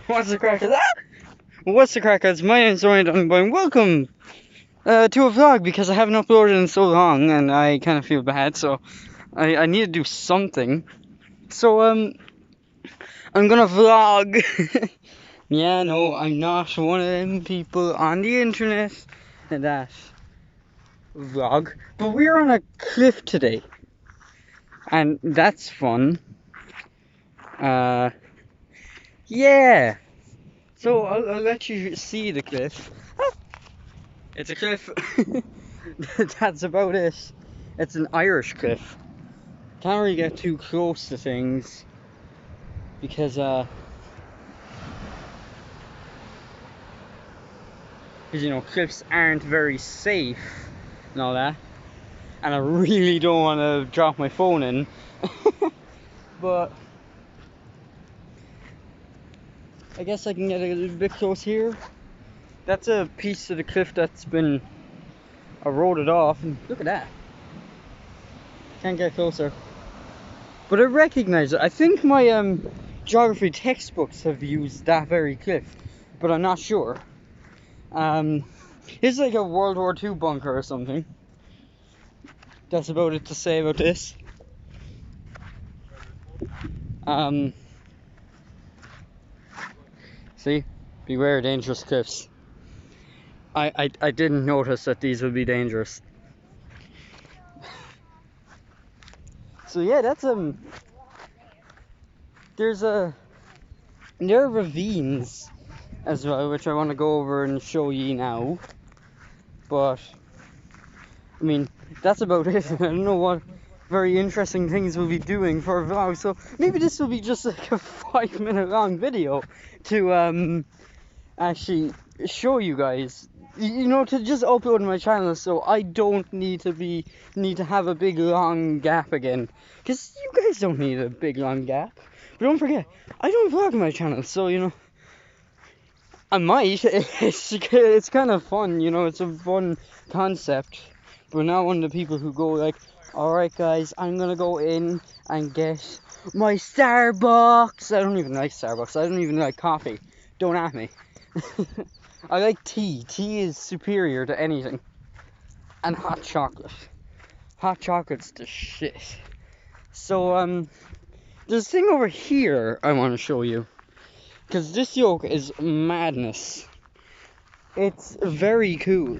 What's the crackers? What's the crackers? My name's Ryan Dunbar. Welcome to a vlog because I haven't uploaded in so long and I kind of feel bad, so I need to do something. So I'm gonna vlog. Yeah, no, I'm not one of them people on the internet that vlog, but we're on a cliff today, and that's fun. Uh, yeah. So I'll let you see the cliff. It's a cliff. That's about it. It's an Irish cliff. Can't really get too close to things because you know, cliffs aren't very safe and all that. And I really don't want to drop my phone in. But I guess I can get a little bit close here. That's a piece of the cliff that's been eroded off, and look at that. Can't get closer. But I recognize it. I think my geography textbooks have used that very cliff, but I'm not sure. It's like a World War II bunker or something. That's about it to say about this. See? Beware dangerous cliffs. I didn't notice that these would be dangerous. So yeah, that's there are ravines as well, which I want to go over and show you now. But I mean, that's about it. I don't know what very interesting things we'll be doing for a vlog, so maybe this will be just like a 5-minute long video to actually show you guys, you know, to just upload my channel so I don't need to have a big long gap again, because you guys don't need a big long gap. But don't forget, I don't vlog my channel, so you know, I might. It's kind of fun, you know, it's a fun concept. But not one of the people who go like, alright guys, I'm gonna go in and get my Starbucks. I don't even like Starbucks. I don't even like coffee. Don't at me. I like tea. Tea is superior to anything. And hot chocolate. Hot chocolate's the shit. So, there's a thing over here I want to show you. Because this yoke is madness. It's very cool.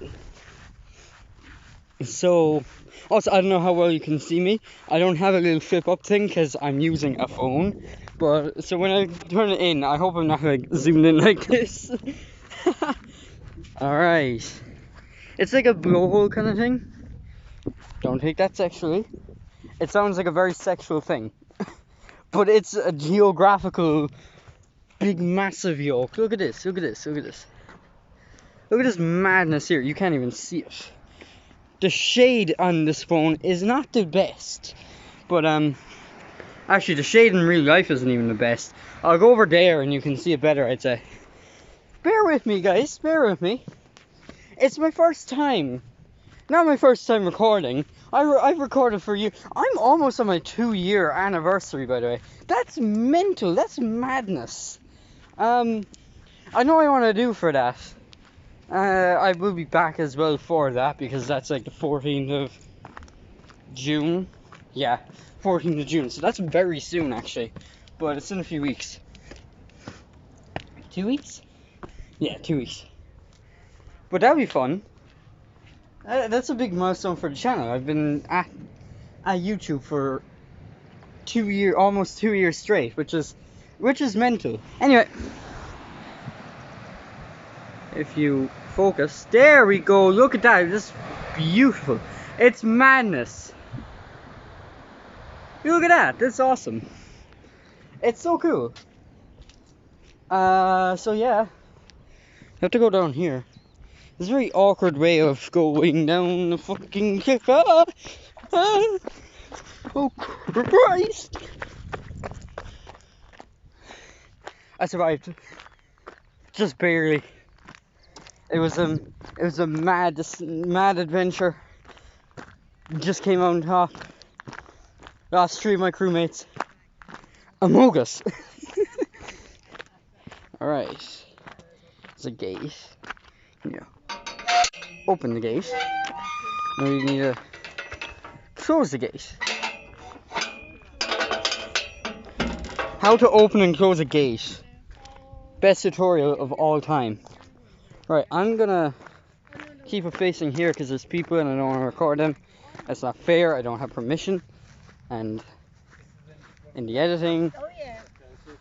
So, also, I don't know how well you can see me. I don't have a little flip up thing because I'm using a phone. But, so when I turn it in, I hope I'm not like zoomed in like this. Alright. It's like a blowhole kind of thing. Don't take that sexually. It sounds like a very sexual thing. But it's a geographical, big, massive yoke. Look at this, look at this, look at this. Look at this madness here. You can't even see it. The shade on this phone is not the best. But, actually, the shade in real life isn't even the best. I'll go over there and you can see it better, I'd say. Bear with me, guys. Bear with me. It's my first time. Not my first time recording. I've recorded for you. I'm almost on my 2-year anniversary, by the way. That's mental. That's madness. I know what I want to do for that. I will be back as well for that because that's like the 14th of June. Yeah, 14th of June. So that's very soon, actually. But it's in a few weeks. 2 weeks? Yeah, 2 weeks. But that'll be fun. That's a big milestone for the channel. I've been at YouTube for 2 years, almost 2 years straight, which is mental. Anyway, if you focus, there we go. Look at that. It's beautiful. It's madness. Look at that. That's awesome. It's so cool. So yeah, you have to go down here. It's a very awkward way of going down the fucking cliff. Oh Christ! I survived, just barely. It was a mad adventure. Just came out on top. Lost 3 of my crewmates. Among Us. Alright. There's a gate. Yeah. Open the gate. Now you need to close the gate. How to open and close a gate. Best tutorial of all time. Right, I'm gonna keep it facing here because there's people and I don't want to record them. That's not fair. I don't have permission. And in the editing,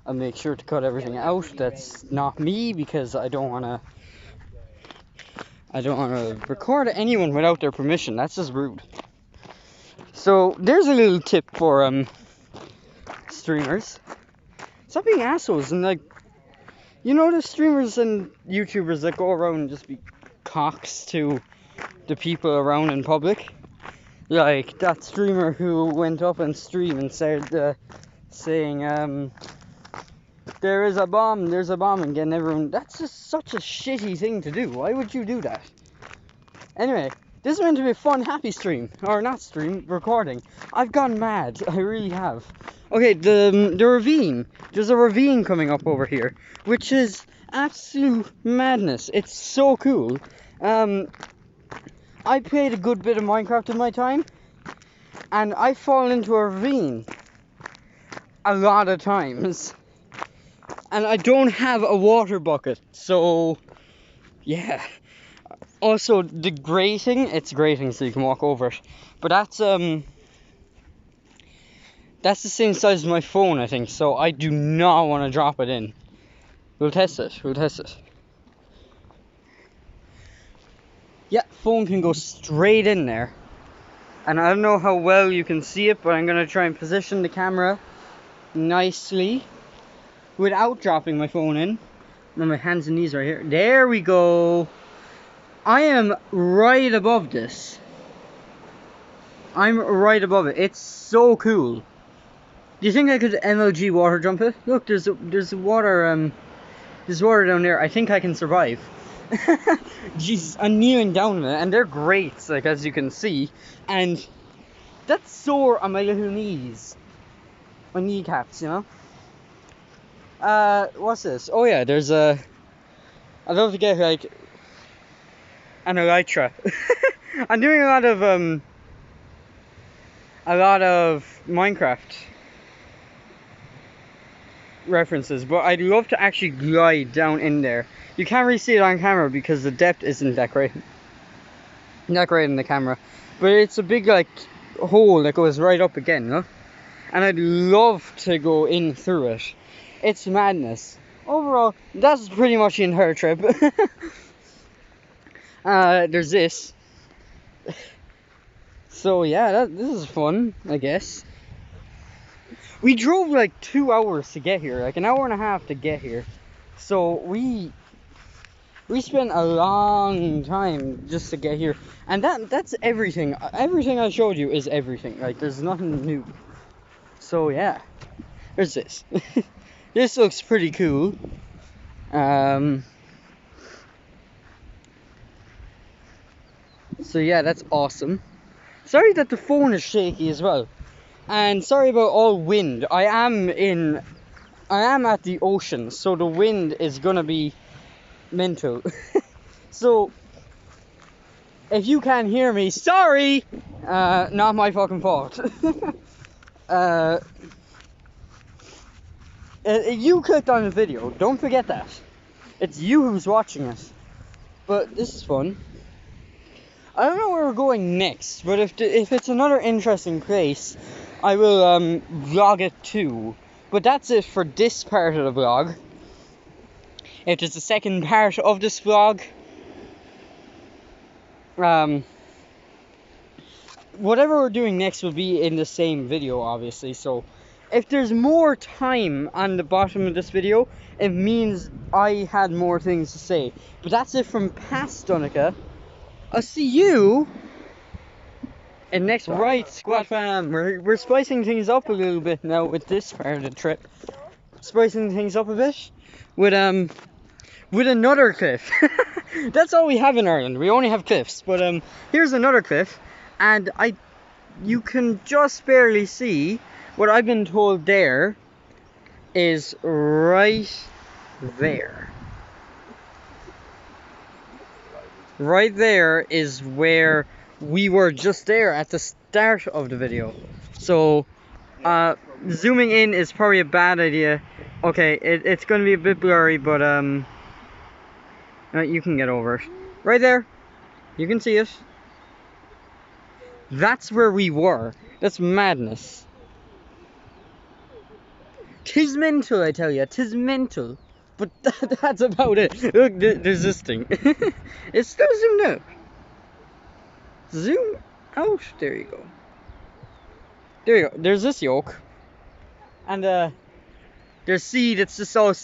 I'll make sure to cut everything out that's not me because I don't want to record anyone without their permission. That's just rude. So there's a little tip for streamers. Stop being assholes and like, you know, the streamers and YouTubers that go around and just be cocks to the people around in public. Like that streamer who went up on stream and started saying, there's a bomb, and getting everyone. That's just such a shitty thing to do. Why would you do that? Anyway, this is meant to be a fun, happy stream. Or not stream, recording. I've gone mad. I really have. Okay, the ravine. There's a ravine coming up over here, which is absolute madness. It's so cool. I played a good bit of Minecraft in my time, and I've fallen into a ravine a lot of times. And I don't have a water bucket, so yeah. Also, the grating, it's grating so you can walk over it. But that's the same size as my phone, I think, so I do not want to drop it in. We'll test it. Yeah, phone can go straight in there. And I don't know how well you can see it, but I'm going to try and position the camera nicely without dropping my phone in. Now my hands and knees right here. There we go. I am right above this. I'm right above it. It's so cool. Do you think I could MLG water jump it? Look, there's water. There's water down there. I think I can survive. Jesus, I'm kneeling down in it, and they're great, like as you can see. And that's sore on my little knees, my kneecaps, you know. What's this? Oh yeah, there's a. I'd love to get like an elytra. I'm doing a lot of Minecraft references, but I'd love to actually glide down in there. You can't really see it on camera because the depth isn't that great. Not great in the camera, but it's a big like hole that goes right up again, you know? And I'd love to go in through it. It's madness. Overall, that's pretty much the entire trip. There's this. So yeah, this is fun, I guess. We drove like 2 hours to get here, like an hour and a half to get here. So we spent a long time just to get here. And that's everything. Everything I showed you is everything. Like there's nothing new. So yeah. There's this. This looks pretty cool. So yeah, that's awesome. Sorry that the phone is shaky as well. And sorry about all wind. I am at the ocean, so the wind is gonna be mental. So if you can't hear me, sorry! Not my fucking fault. You clicked on the video, don't forget that. It's you who's watching it. But this is fun. I don't know where we're going next, but if it's another interesting place, I will vlog it too. But that's it for this part of the vlog. If there's a second part of this vlog, whatever we're doing next will be in the same video, obviously. So if there's more time on the bottom of this video, it means I had more things to say. But that's it from past Donica. I'll see you in next. Right, Squad Fam, we're spicing things up a little bit now with this part of the trip. Spicing things up a bit with another cliff. That's all we have in Ireland. We only have cliffs. But here's another cliff, and you can just barely see what I've been told there is right there. Right there is where we were just there at the start of the video. So, zooming in is probably a bad idea. Okay, it's gonna be a bit blurry, but you can get over it. Right there, you can see it. That's where we were. That's madness. 'Tis mental, I tell you. 'Tis mental. But that's about it. Look, there's this thing. It's still zoomed out. Zoom out. There you go. There you go. There's this yolk. And there's seed. It's just all...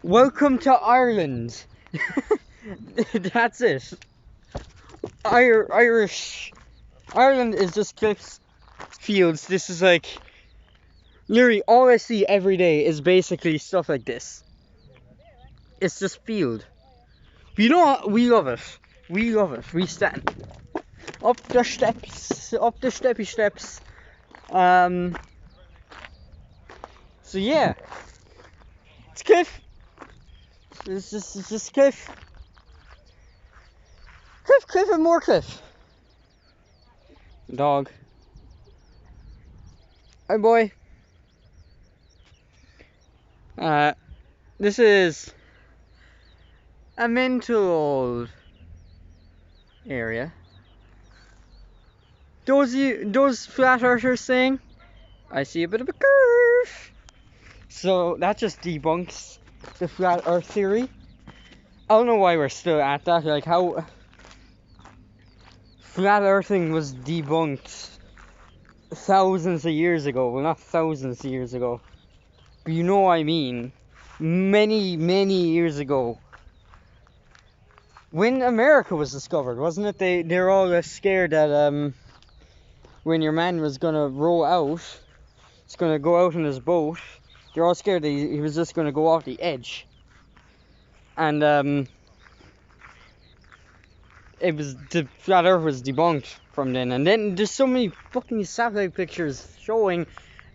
Welcome to Ireland. That's it. Irish. Ireland is just cliffs, fields. This is like... Literally, all I see every day is basically stuff like this. It's just field. But you know what? We love it. We love it. We stand up the steps. Up the steppy steps. So yeah. It's cliff. It's just cliff. Cliff and more cliff. Dog. Hi boy. This is a mental old area. Those flat earthers saying, I see a bit of a curve. So that just debunks the flat earth theory. I don't know why we're still at that, like how flat earthing was debunked thousands of years ago. Well, not thousands of years ago, but you know what I mean. Many years ago. When America was discovered, wasn't it? They're all scared that when your man was gonna row out, he's gonna go out in his boat. They're all scared that he was just gonna go off the edge. And it was, the flat earth was debunked from then. And then there's so many fucking satellite pictures showing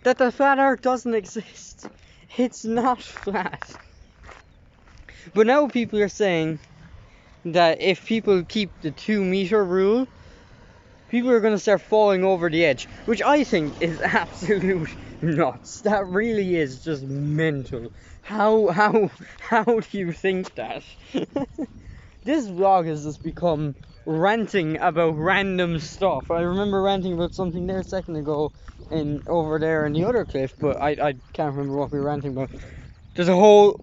that the flat earth doesn't exist. It's not flat. But now people are saying that if people keep the 2-meter rule, people are going to start falling over the edge, which I think is absolute nuts. That really is just mental. How do you think that? This vlog has just become ranting about random stuff. I remember ranting about something there a second ago and over there in the other cliff, but I can't remember what we were ranting about. There's a hole.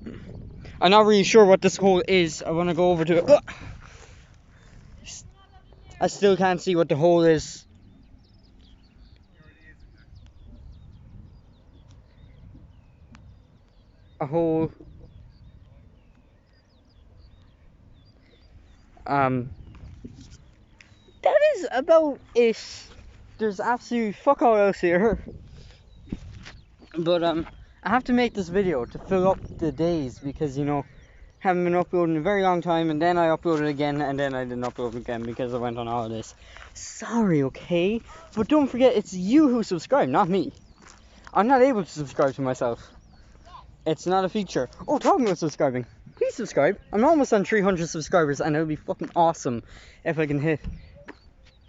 I'm not really sure what this hole is. I want to go over to it. I still can't see what the hole is. A hole. That is about it. There's absolutely fuck all else here. But I have to make this video to fill up the days because, you know, haven't been uploading a very long time, and then I uploaded again, and then I didn't upload again because I went on holidays. Sorry, okay? But don't forget, it's you who subscribe, not me. I'm not able to subscribe to myself. It's not a feature. Oh, talking about subscribing, please subscribe. I'm almost on 300 subscribers, and it would be fucking awesome if I can hit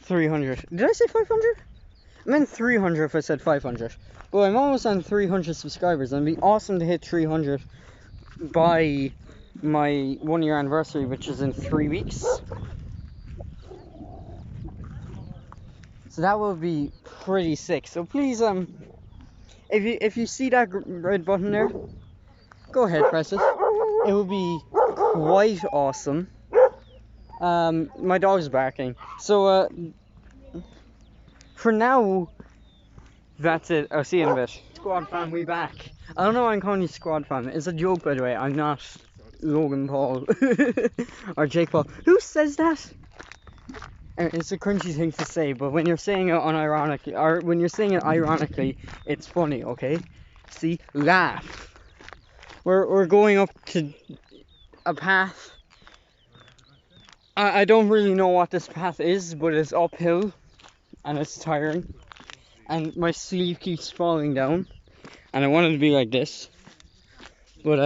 300. Did I say 500? I meant 300 if I said 500. Well, I'm almost on 300 subscribers, and it'd be awesome to hit 300 by my 1-year anniversary, which is in 3 weeks. So that will be pretty sick. So please, if you see that red button there, go ahead, press it. It will be quite awesome. My dog's barking. So for now, that's it. I'll see you in a bit. Squad fam, we back. I don't know why I'm calling you squad fam. It's a joke, by the way. I'm not Logan Paul or Jake Paul. Who says that? It's a cringy thing to say, but when you're saying it unironically, or when you're saying it ironically, it's funny, okay? See, laugh. We're going up to a path. I don't really know what this path is, but it's uphill and it's tiring, and my sleeve keeps falling down. and I wanted to be like this. But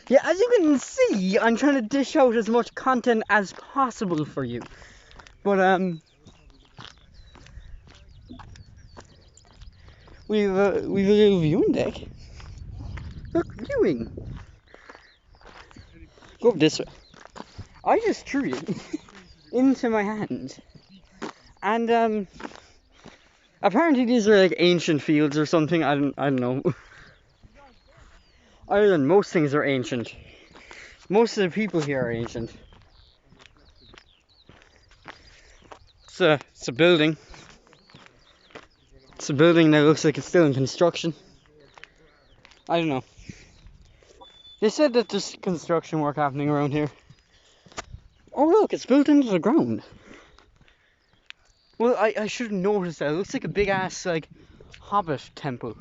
yeah, as you can see, I'm trying to dish out as much content as possible for you. But we've a little viewing deck. Look, viewing. Go up this way. I just threw it into my hand, and apparently these are like ancient fields or something. I don't know. Ireland, most things are ancient. Most of the people here are ancient. It's a building. It's a building that looks like it's still in construction. I don't know. They said that there's construction work happening around here. Oh look, it's built into the ground. Well, I should have noticed that. It looks like a big ass like hobbit temple.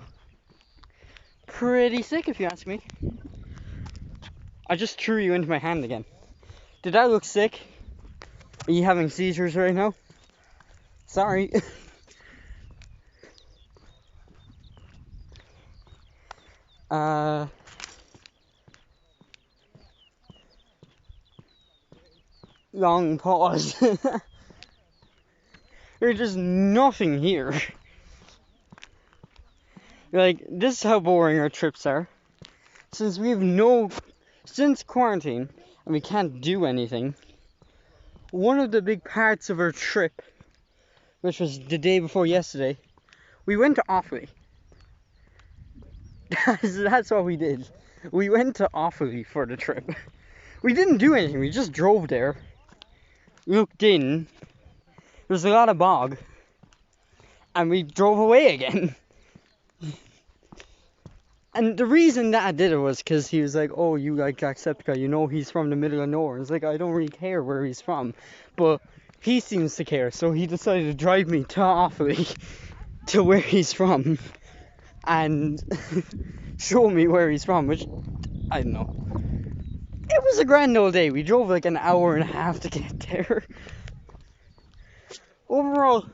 Pretty sick if you ask me. I just threw you into my hand again. Did that look sick? Are you having seizures right now? Sorry. Long pause. There's just nothing here. Like, this is how boring our trips are. Since quarantine and we can't do anything, one of the big parts of our trip, which was the day before yesterday, we went to Offaly. That's what we did. We went to Offaly for the trip. We didn't do anything, we just drove there, looked in, there's a lot of bog, and we drove away again. And the reason that I did it was because he was like, oh, you like Jacksepticeye, you know he's from the middle of nowhere. And it's like, I don't really care where he's from, but he seems to care, so he decided to drive me to Offaly, to where he's from, and show me where he's from, which, I don't know. It was a grand old day. We drove like an hour and a half to get there. Overall,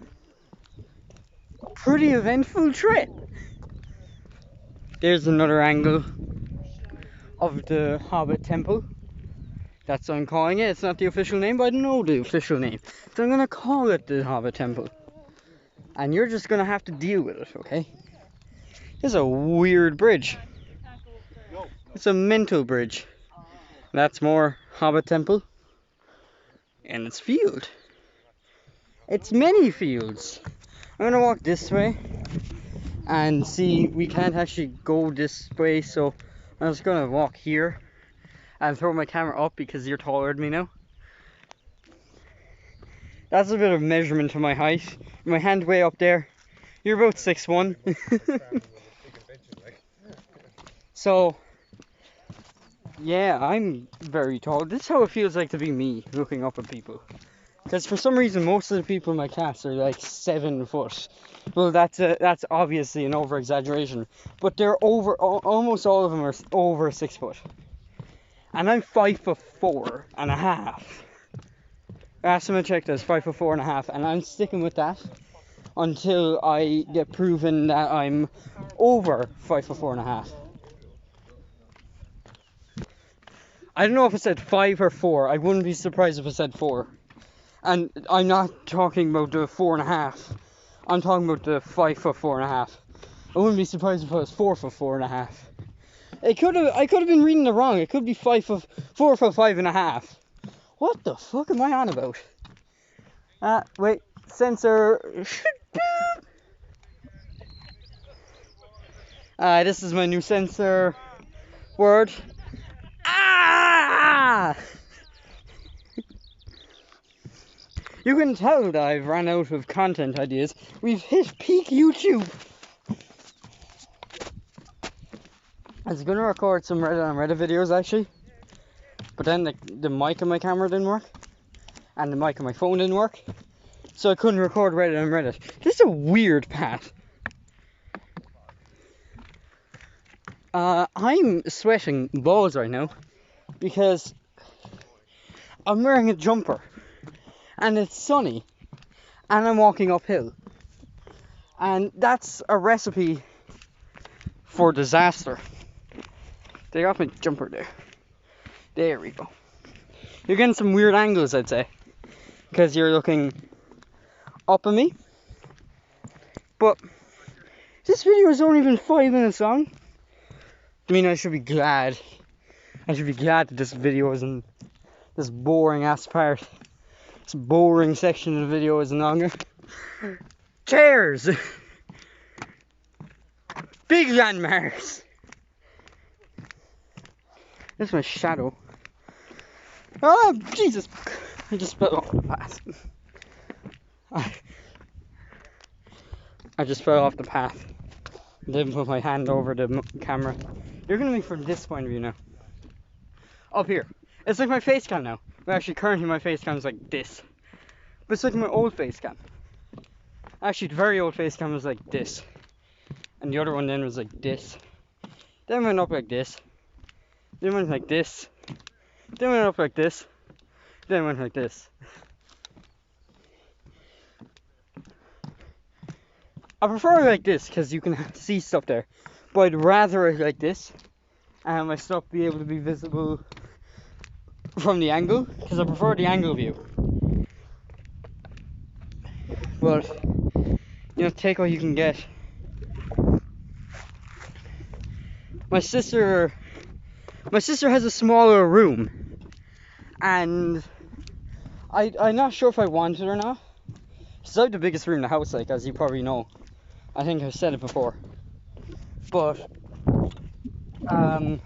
pretty eventful trip. There's another angle of the Hobbit Temple. That's what I'm calling it. It's not the official name, but I know the official name. So I'm gonna call it the Hobbit Temple. And you're just gonna have to deal with it, okay? This is a weird bridge. It's a mental bridge. That's more Hobbit Temple. And it's field. It's many fields. I'm gonna walk this way and see. We can't actually go this way, so I'm just gonna walk here and throw my camera up because you're taller than me now. That's a bit of measurement to my height. My hand way up there. You're about 6'1". So yeah, I'm very tall. This is how it feels like to be me looking up at people. Because for some reason, most of the people in my class are like 7 foot. Well, that's obviously an over-exaggeration. But they're almost all of them are over 6 foot. And I'm 5'4.5". Last time I checked, I was 5'4.5", and I'm sticking with that until I get proven that I'm over 5'4.5". I don't know if it said 5 or 4. I wouldn't be surprised if it said 4. And I'm not talking about the 4.5. I'm talking about the 5'4.5". I wouldn't be surprised if it was 4'4.5". I could have been reading it wrong. It could be 4'5.5". What the fuck am I on about? Wait, sensor. This is my new sensor word. Ah! You can tell that I've run out of content ideas. We've hit peak YouTube. I was going to record some Reddit on Reddit videos actually, but then the mic on my camera didn't work, and the mic on my phone didn't work, so I couldn't record Reddit on Reddit. This is a weird path. I'm sweating balls right now because I'm wearing a jumper and it's sunny and I'm walking uphill, and that's a recipe for disaster. Take off my jumper there. There we go. You're getting some weird angles, I'd say, because you're looking up at me. But this video is only been 5 minutes long. I mean, I should be glad. I should be glad that this video isn't, this boring ass part, this boring section of the video isn't longer. Chairs! Big landmarks! This is my shadow. Oh, Jesus! I just fell off the path. I just fell off the path. Didn't put my hand over the camera. You're gonna be from this point of view now. Up here. It's like my face cam now. Well, actually, currently my face cam is like this. But it's like my old face cam. Actually, the very old face cam was like this. And the other one then was like this. Then went up like this. Then went like this. Then went up like this. Then went like this. I prefer it like this because you can see stuff there. But I'd rather it like this. And my stuff be able to be visible from the angle. Because I prefer the angle view. But, you know, take what you can get. My sister has a smaller room, and I'm not sure if I want it or not. Because I have the biggest room in the house, like, as you probably know. I think I've said it before. But I'm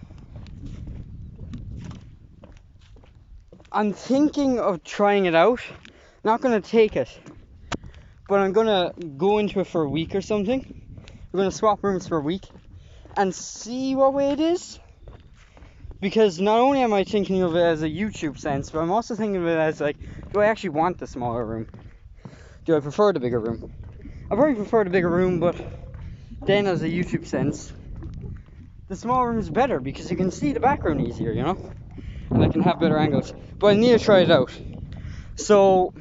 thinking of trying it out. Not gonna take it, but I'm gonna go into it for a week or something. We're gonna swap rooms for a week and see what way it is. Because not only am I thinking of it as a YouTube sense, but I'm also thinking of it as like, do I actually want the smaller room? Do I prefer the bigger room? I probably prefer the bigger room, but then as a YouTube sense, the smaller room is better because you can see the background easier, you know? And I can have better angles. But I need to try it out. So,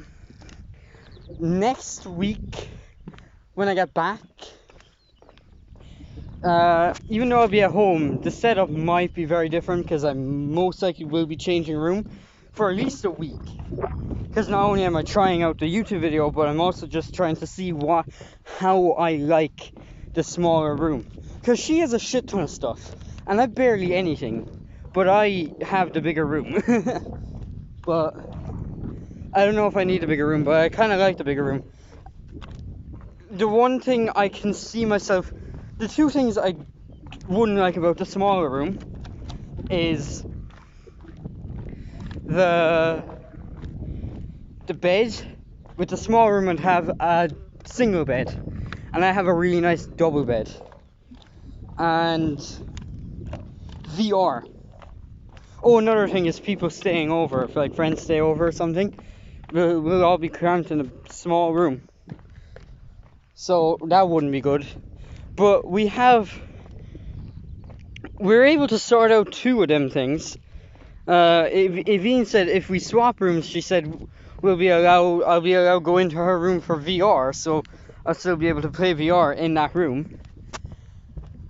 next week, when I get back, even though I'll be at home, the setup might be very different because I most likely will be changing room for at least a week. Because not only am I trying out the YouTube video, but I'm also just trying to see how I like the smaller room. Because she has a shit ton of stuff, and I barely anything, but I have the bigger room. But I don't know if I need a bigger room, but I kind of like the bigger room. The one thing I can see myself, the two things I wouldn't like about the smaller room is the bed. With the small room I'd have a single bed, and I have a really nice double bed. And VR. Oh, another thing is people staying over. If like friends stay over or something, we'll all be cramped in a small room. So that wouldn't be good. But we're able to sort out 2 of them things. Evine said if we swap rooms, she said I'll be allowed to go into her room for VR, so I'll still be able to play VR in that room.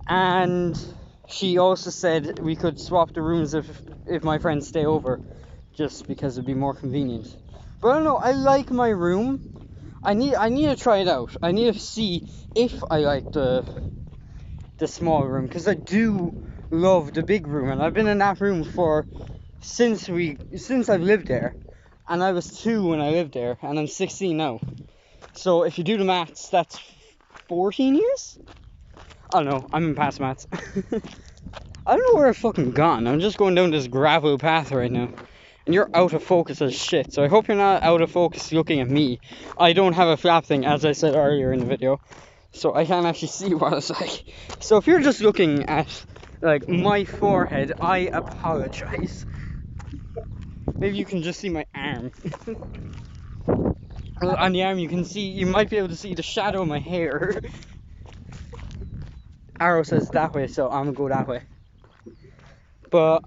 And she also said we could swap the rooms if my friends stay over, just because it'd be more convenient. But I don't know, I like my room. I need to try it out. I need to see if I like the small room, because I do love the big room, and I've been in that room since I've lived there, and I was 2 when I lived there, and I'm 16 now. So if you do the maths, that's 14 years? I don't know, I'm in past maths. I don't know where I've fucking gone. I'm just going down this gravel path right now. And you're out of focus as shit, so I hope you're not out of focus looking at me. I don't have a flap thing, as I said earlier in the video, so I can't actually see what it's like. So if you're just looking at, like, my forehead, I apologize. Maybe you can just see my arm. On the arm you might be able to see the shadow of my hair. Arrow says that way, so I'm gonna go that way. But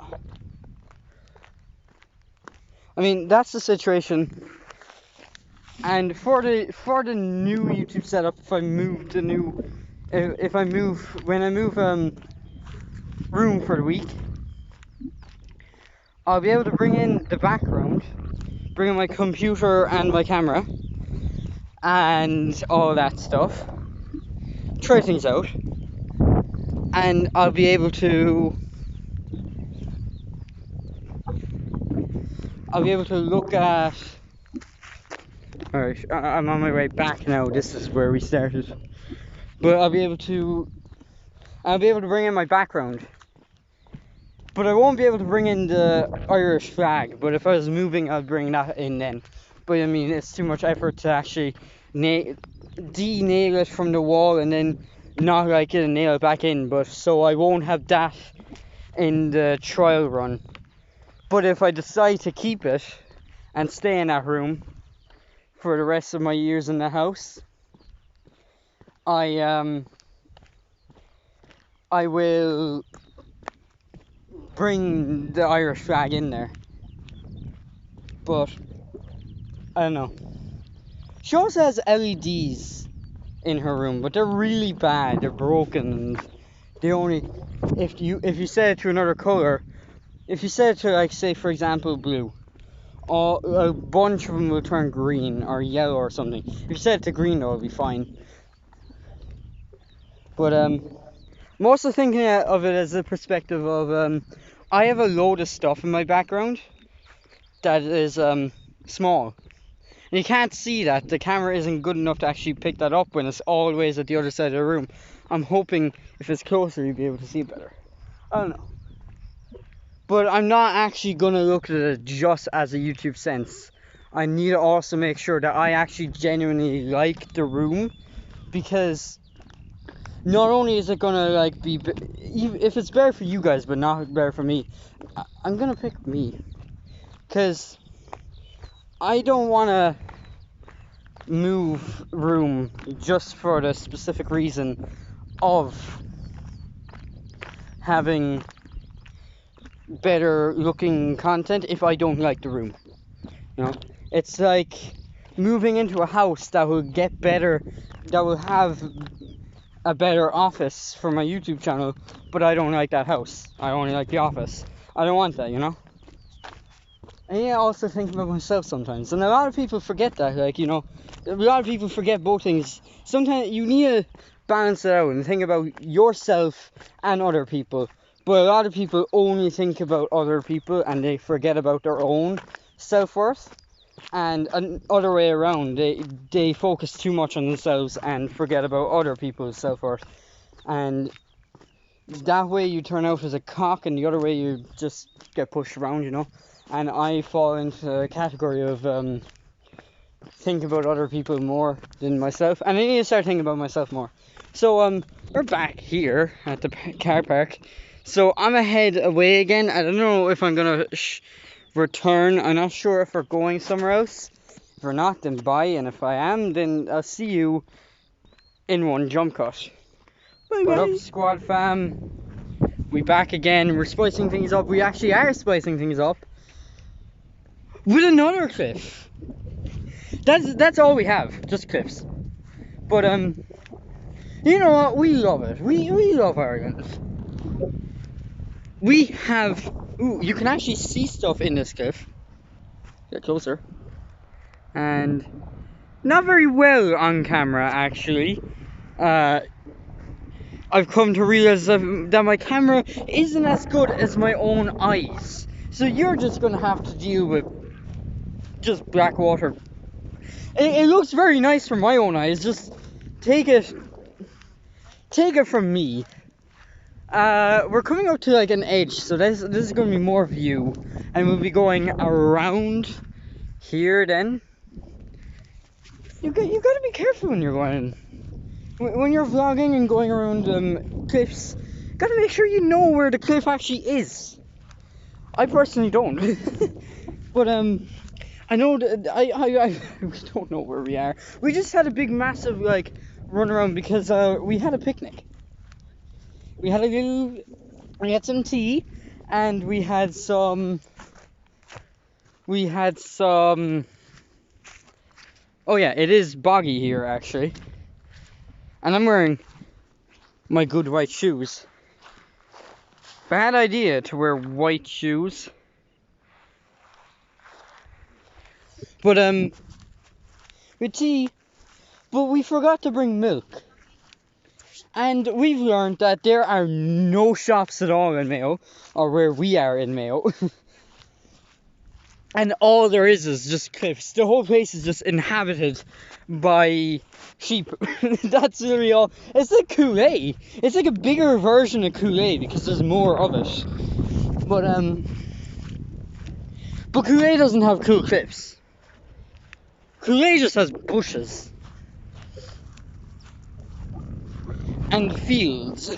I mean, that's the situation. And for the new YouTube setup, if if I move, when I move room for the week, I'll be able to bring in the background, bring in my computer and my camera and all that stuff, try things out, and I'll be able to look at. Alright, I'm on my way back now. This is where we started. But I'll be able to bring in my background. But I won't be able to bring in the Irish flag. But if I was moving, I'll bring that in then. But I mean, it's too much effort to actually de-nail it from the wall and then not like it and nail it back in. But so I won't have that in the trial run. But if I decide to keep it and stay in that room for the rest of my years in the house, I will bring the Irish flag in there. But I don't know. She also has LEDs in her room, but they're really bad. They're broken, and they only, if you set it to another color, if you set it to, like, say for example blue, a bunch of them will turn green or yellow or something. If you set it to green, though, it'll be fine. But I'm also thinking of it as a perspective of I have a load of stuff in my background that is small, and you can't see that. The camera isn't good enough to actually pick that up when it's always at the other side of the room. I'm hoping if it's closer you'll be able to see it better. I don't know. But I'm not actually going to look at it just as a YouTube sense. I need to also make sure that I actually genuinely like the room, because not only is it going to like be, if it's better for you guys but not better for me, I'm going to pick me. Because I don't want to move room just for the specific reason of having better looking content if I don't like the room. You know, it's like moving into a house that will get better, that will have a better office for my YouTube channel, but I don't like that house. I only like the office. I don't want that, you know? And yeah, I also think about myself sometimes, and a lot of people forget that. Like, you know, a lot of people forget both things. Sometimes you need to balance it out and think about yourself and other people. But a lot of people only think about other people and they forget about their own self-worth. And other way around, they focus too much on themselves and forget about other people's self-worth. And that way you turn out as a cock, and the other way you just get pushed around, you know. And I fall into the category of think about other people more than myself. And I need to start thinking about myself more. So we're back here at the car park. So I'm ahead away again. I don't know if I'm gonna return. I'm not sure if we're going somewhere else. If we're not, then bye. And if I am, then I'll see you in one jump cut. Bye. What up, squad fam? We back again. We're spicing things up. We actually are spicing things up with another cliff. That's all we have, just cliffs. But you know what? We love it. We love Ireland. We have, ooh, you can actually see stuff in this cliff. Get closer. And not very well on camera, actually. I've come to realize that my camera isn't as good as my own eyes. So you're just gonna have to deal with just black water. It looks very nice from my own eyes. Just take it from me. We're coming up to like an edge, so this is going to be more view, and we'll be going around here. Then you got to be careful when you're going, when you're vlogging and going around cliffs. Got to make sure you know where the cliff actually is. I personally don't, but I know that we don't know where we are. We just had a big massive like run around because we had a picnic. We had some tea, and we had some, oh yeah, it is boggy here actually. And I'm wearing my good white shoes. Bad idea to wear white shoes. But with tea, but we forgot to bring milk. And we've learned that there are no shops at all in Mayo, or where we are in Mayo. And all there is just cliffs. The whole place is just inhabited by sheep. That's literally all. It's like Kool-Aid. It's like a bigger version of Kool-Aid because there's more of it. But Kool-Aid doesn't have cool cliffs. Kool-Aid just has bushes. And fields.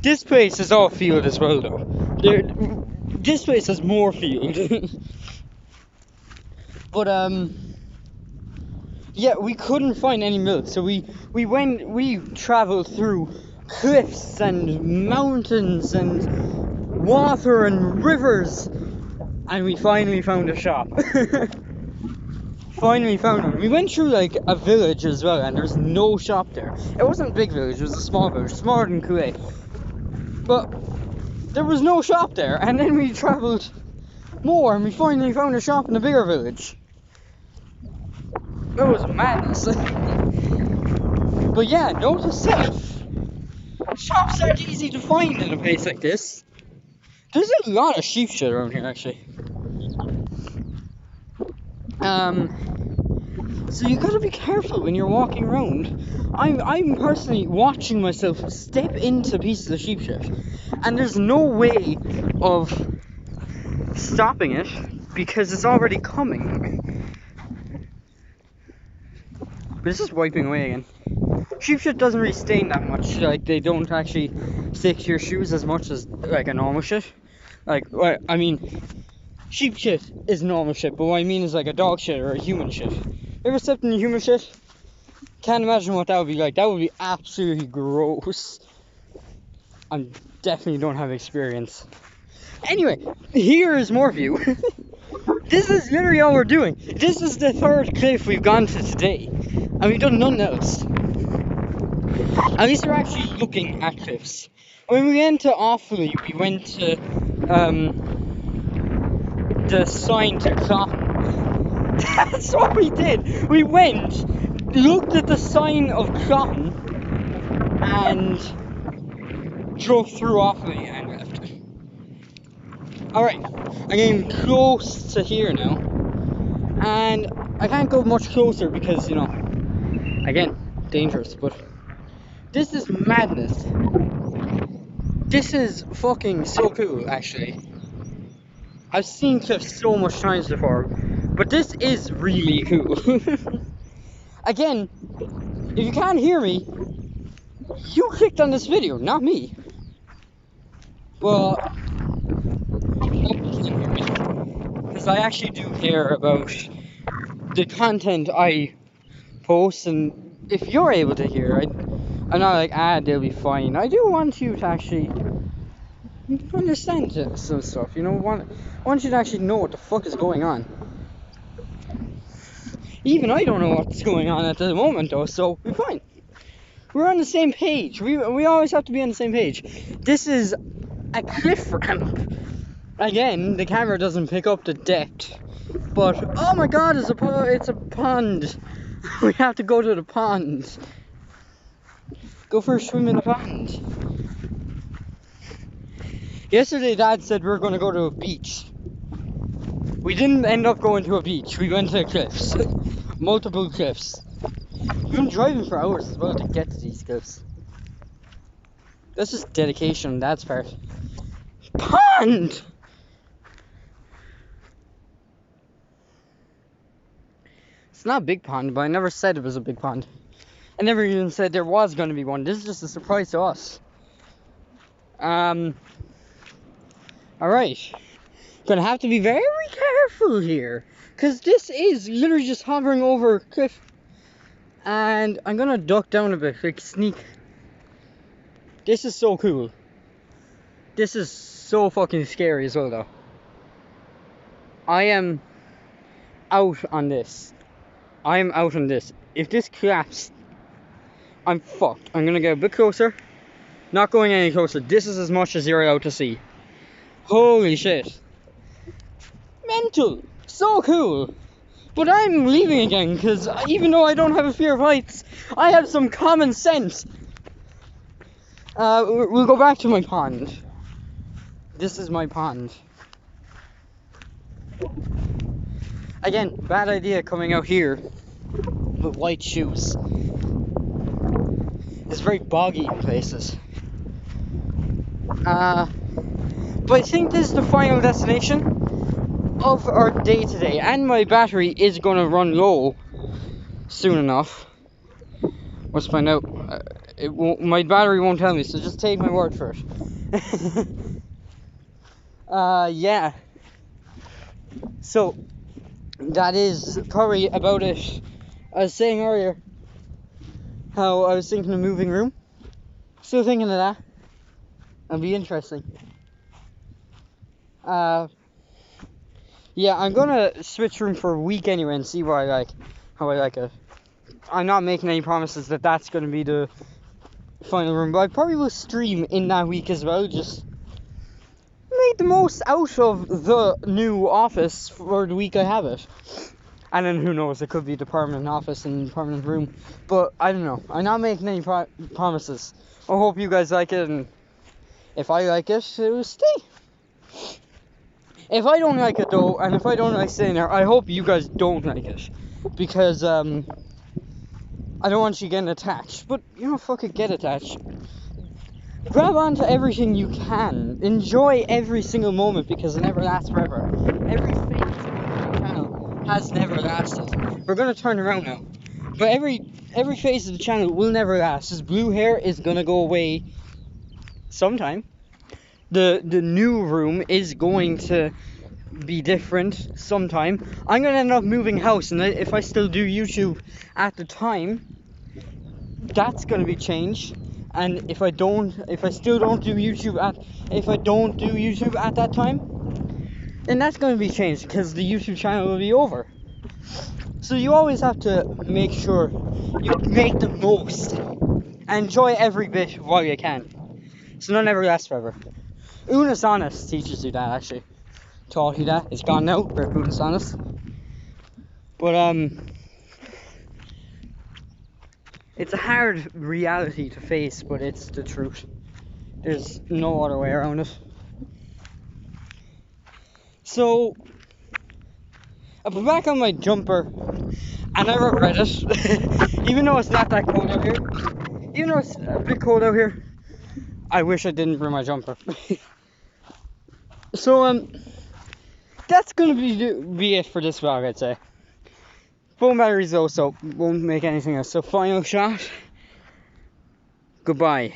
This place is all field as well though. This place has more field. But yeah, we couldn't find any milk, so we travelled through cliffs and mountains and water and rivers, and we finally found a shop. Finally found one. We went through like a village as well, and there's no shop there. It wasn't a big village, it was a small village, smaller than Kool-Aid. But there was no shop there, and then we travelled more, and we finally found a shop in a bigger village. It was madness. But yeah, note to self, shops aren't easy to find in a place like this. There's a lot of sheep shit around here actually. So you gotta be careful when you're walking around. I'm personally watching myself step into pieces of sheep shit, and there's no way of stopping it because it's already coming. But it's just wiping away again. Sheep shit doesn't really stain that much. Like, they don't actually stick to your shoes as much as like a normal shit. Like, I mean, sheep shit is normal shit, but what I mean is like a dog shit or a human shit. You ever stepped in a human shit? Can't imagine what that would be like. That would be absolutely gross. I definitely don't have experience. Anyway, here is more view. This is literally all we're doing. This is the third cliff we've gone to today, and we've done nothing else. At least we're actually looking at cliffs. When we went to Offaly, we went to the sign to Clough. That's what we did. We went, looked at the sign of Clough, and drove through Offaly and left. Alright, I'm getting close to here now, and I can't go much closer because, you know, again, dangerous, but this is madness. This is fucking so cool, actually. I've seen cliffs so much times before, but this is really cool. Again, if you can't hear me, you clicked on this video, not me. Well, because I actually do care about the content I post, and if you're able to hear, I'm not like, they'll be fine. I do want you to actually understand some stuff, you know. I want you to actually know what the fuck is going on. Even I don't know what's going on at the moment though, so we're fine. We're on the same page. We always have to be on the same page. This is a cliff ramp. Again, the camera doesn't pick up the depth, but oh my god, it's a pond. We have to go to the pond. Go for a swim in the pond. Yesterday Dad said we were going to go to a beach. We didn't end up going to a beach. We went to cliffs. Multiple cliffs. We've been driving for hours as well to get to these cliffs. That's just dedication on Dad's part. Pond! It's not a big pond, but I never said it was a big pond. I never even said there was going to be one. This is just a surprise to us. Alright. Gonna have to be very careful here, because this is literally just hovering over a cliff. And I'm gonna duck down a bit, like sneak. This is so cool. This is so fucking scary as well though. I am out on this. I am out on this. If this collapsed, I'm fucked. I'm gonna get a bit closer. Not going any closer. This is as much as you're allowed to see. Holy shit. Mental. So cool. But I'm leaving again, because even though I don't have a fear of heights, I have some common sense. We'll go back to my pond. This is my pond. Again, bad idea coming out here with white shoes. It's very boggy in places. But I think this is the final destination of our day today, and my battery is going to run low soon enough. Let's find out. My battery won't tell me, so just take my word for it. Yeah. So that is probably about it. I was saying earlier how I was thinking of moving room. Still thinking of that. It'll be interesting. Yeah, I'm gonna switch room for a week anyway and see what I like, how I like it. I'm not making any promises that that's gonna be the final room, but I probably will stream in that week as well. Just make the most out of the new office for the week I have it. And then who knows, it could be the permanent office and permanent room. But I don't know. I'm not making any promises. I hope you guys like it, and if I like it, it will stay. If I don't like it though, and if I don't like staying there, I hope you guys don't like it. Because I don't want you getting attached. But, you know, fuck it, get attached. Grab onto everything you can. Enjoy every single moment, because it never lasts forever. Every phase of the channel has never lasted. We're gonna turn around now. But every phase of the channel will never last. This blue hair is gonna go away sometime. The new room is going to be different sometime. I'm gonna end up moving house, and if I still do YouTube at the time, that's gonna be changed. And if I still don't do YouTube at that time, then that's gonna be changed, because the YouTube channel will be over. So you always have to make sure you make the most and enjoy every bit while you can. So none ever lasts forever. Unis Honest teaches you that, actually. Taught you that. It's gone now, for Unis Honest. But, it's a hard reality to face, but it's the truth. There's no other way around it. So, I put back on my jumper, and I regret it. Even though it's not that cold out here. Even though it's a bit cold out here, I wish I didn't bring my jumper. So, that's gonna be it for this vlog, I'd say. Phone batteries though, so won't make anything else. So, final shot. Goodbye.